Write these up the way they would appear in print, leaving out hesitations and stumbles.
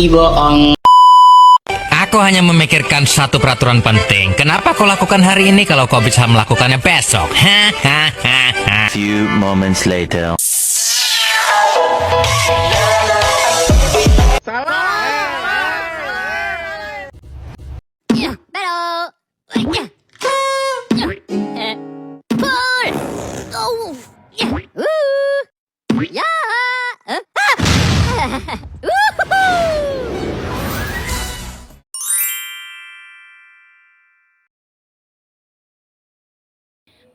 bohong. Aku hanya memikirkan satu peraturan penting. Kenapa kau lakukan hari ini kalau kau bisa melakukannya besok? Hahaha. Few moments later.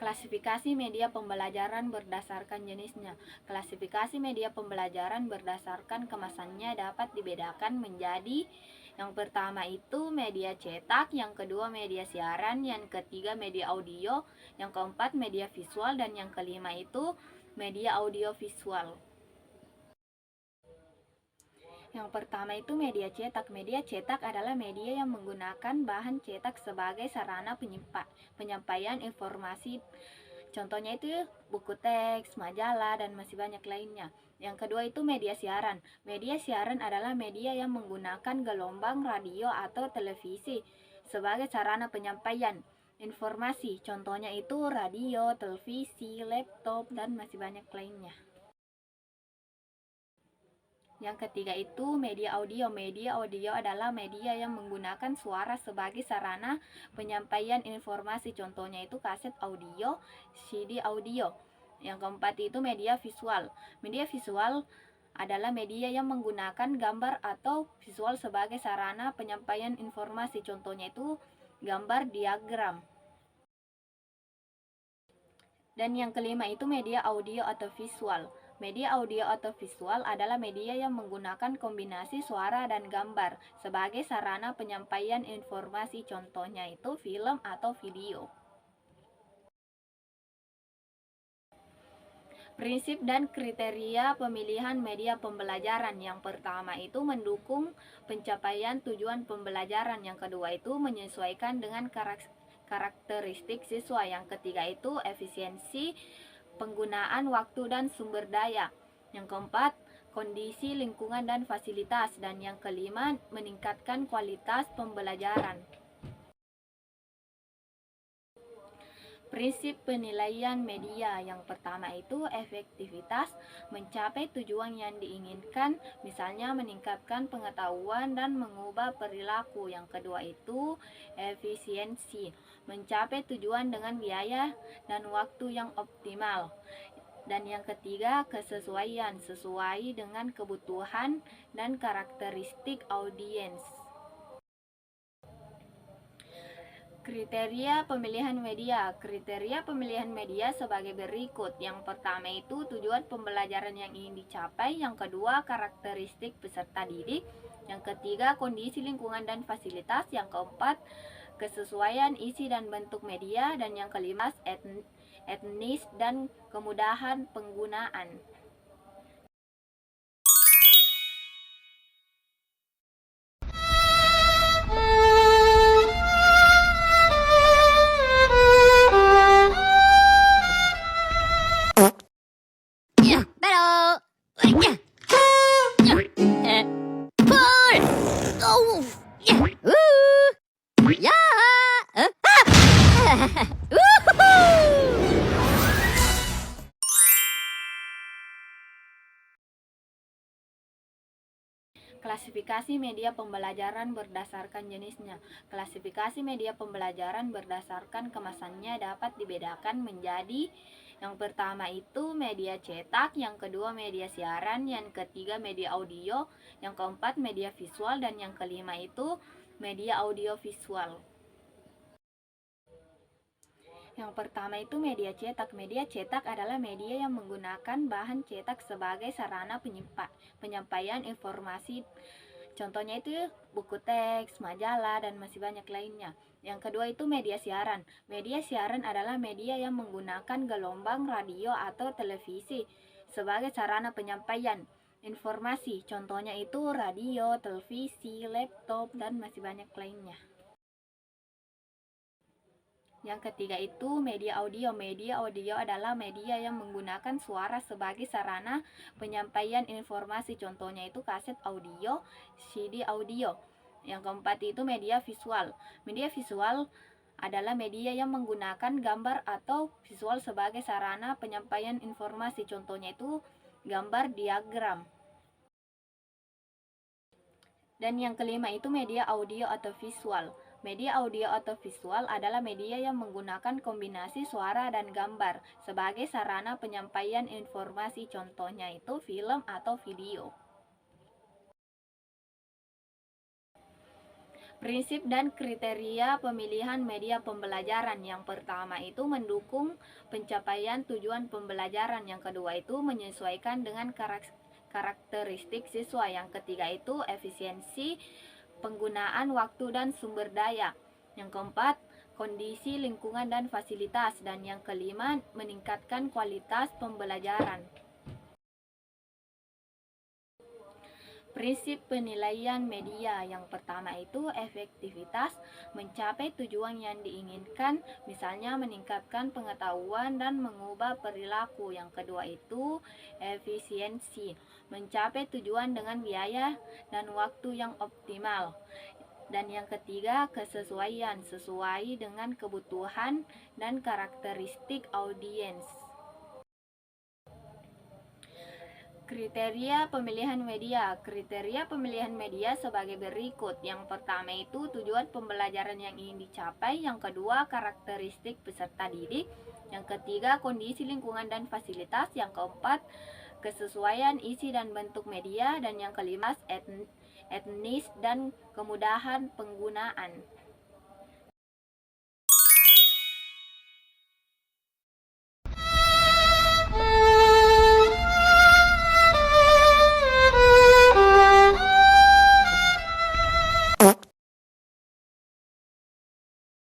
Klasifikasi media pembelajaran berdasarkan jenisnya. Klasifikasi media pembelajaran berdasarkan kemasannya dapat dibedakan menjadi: yang pertama itu media cetak, yang kedua media siaran, yang ketiga media audio, yang keempat media visual, dan yang kelima itu media audiovisual. Yang pertama itu media cetak. Media cetak adalah media yang menggunakan bahan cetak sebagai sarana penyampaian informasi. Contohnya itu buku teks, majalah, dan masih banyak lainnya. Yang kedua itu media siaran. Media siaran adalah media yang menggunakan gelombang radio atau televisi sebagai sarana penyampaian informasi. Contohnya itu radio, televisi, laptop, dan masih banyak lainnya. Yang ketiga itu media audio. Media audio adalah media yang menggunakan suara sebagai sarana penyampaian informasi. Contohnya itu kaset audio, CD audio. Yang keempat itu media visual. Media visual adalah media yang menggunakan gambar atau visual sebagai sarana penyampaian informasi. Contohnya itu gambar diagram. Dan yang kelima itu media audio atau visual. Media audio atau visual adalah media yang menggunakan kombinasi suara dan gambar sebagai sarana penyampaian informasi. Contohnya itu film atau video. Prinsip dan kriteria pemilihan media pembelajaran. Yang pertama itu mendukung pencapaian tujuan pembelajaran. Yang kedua itu menyesuaikan dengan karakteristik siswa. Yang ketiga itu efisiensi penggunaan waktu dan sumber daya. Yang keempat, kondisi lingkungan dan fasilitas. Dan yang kelima, meningkatkan kualitas pembelajaran. Prinsip penilaian media. Yang pertama itu efektivitas, mencapai tujuan yang diinginkan, misalnya meningkatkan pengetahuan dan mengubah perilaku. Yang kedua itu efisiensi, mencapai tujuan dengan biaya dan waktu yang optimal. Dan yang ketiga kesesuaian, sesuai dengan kebutuhan dan karakteristik audiens. Kriteria pemilihan media. Kriteria pemilihan media sebagai berikut. Yang pertama itu tujuan pembelajaran yang ingin dicapai. Yang kedua karakteristik peserta didik. Yang ketiga kondisi lingkungan dan fasilitas. Yang keempat kesesuaian isi dan bentuk media. Dan yang kelima etnis dan kemudahan penggunaan. Klasifikasi media pembelajaran berdasarkan jenisnya. Klasifikasi media pembelajaran berdasarkan kemasannya dapat dibedakan menjadi: yang pertama itu media cetak, yang kedua media siaran, yang ketiga media audio, yang keempat media visual, dan yang kelima itu media audiovisual. Yang pertama itu media cetak. Media cetak adalah media yang menggunakan bahan cetak sebagai sarana penyampaian informasi. Contohnya itu buku teks, majalah, dan masih banyak lainnya. Yang kedua itu media siaran. Media siaran adalah media yang menggunakan gelombang radio atau televisi sebagai sarana penyampaian informasi. Contohnya itu radio, televisi, laptop, dan masih banyak lainnya. Yang ketiga itu media audio. Media audio adalah media yang menggunakan suara sebagai sarana penyampaian informasi. Contohnya itu kaset audio, CD audio. Yang keempat itu media visual. Media visual adalah media yang menggunakan gambar atau visual sebagai sarana penyampaian informasi. Contohnya itu gambar diagram. Dan yang kelima itu media audio atau visual. Media audio atau visual adalah media yang menggunakan kombinasi suara dan gambar sebagai sarana penyampaian informasi. Contohnya itu film atau video. Prinsip dan kriteria pemilihan media pembelajaran. Yang pertama itu mendukung pencapaian tujuan pembelajaran. Yang kedua itu menyesuaikan dengan karakteristik siswa. Yang ketiga itu efisiensi penggunaan waktu dan sumber daya. Yang keempat, kondisi lingkungan dan fasilitas. Dan yang kelima, meningkatkan kualitas pembelajaran. Prinsip penilaian media. Yang pertama itu efektivitas, mencapai tujuan yang diinginkan, misalnya meningkatkan pengetahuan dan mengubah perilaku. Yang kedua itu efisiensi, mencapai tujuan dengan biaya dan waktu yang optimal. Dan yang ketiga kesesuaian, sesuai dengan kebutuhan dan karakteristik audiens. Kriteria pemilihan media. Kriteria pemilihan media sebagai berikut. Yang pertama itu tujuan pembelajaran yang ingin dicapai. Yang kedua karakteristik peserta didik. Yang ketiga kondisi lingkungan dan fasilitas. Yang keempat kesesuaian isi dan bentuk media. Dan yang kelima etnis dan kemudahan penggunaan.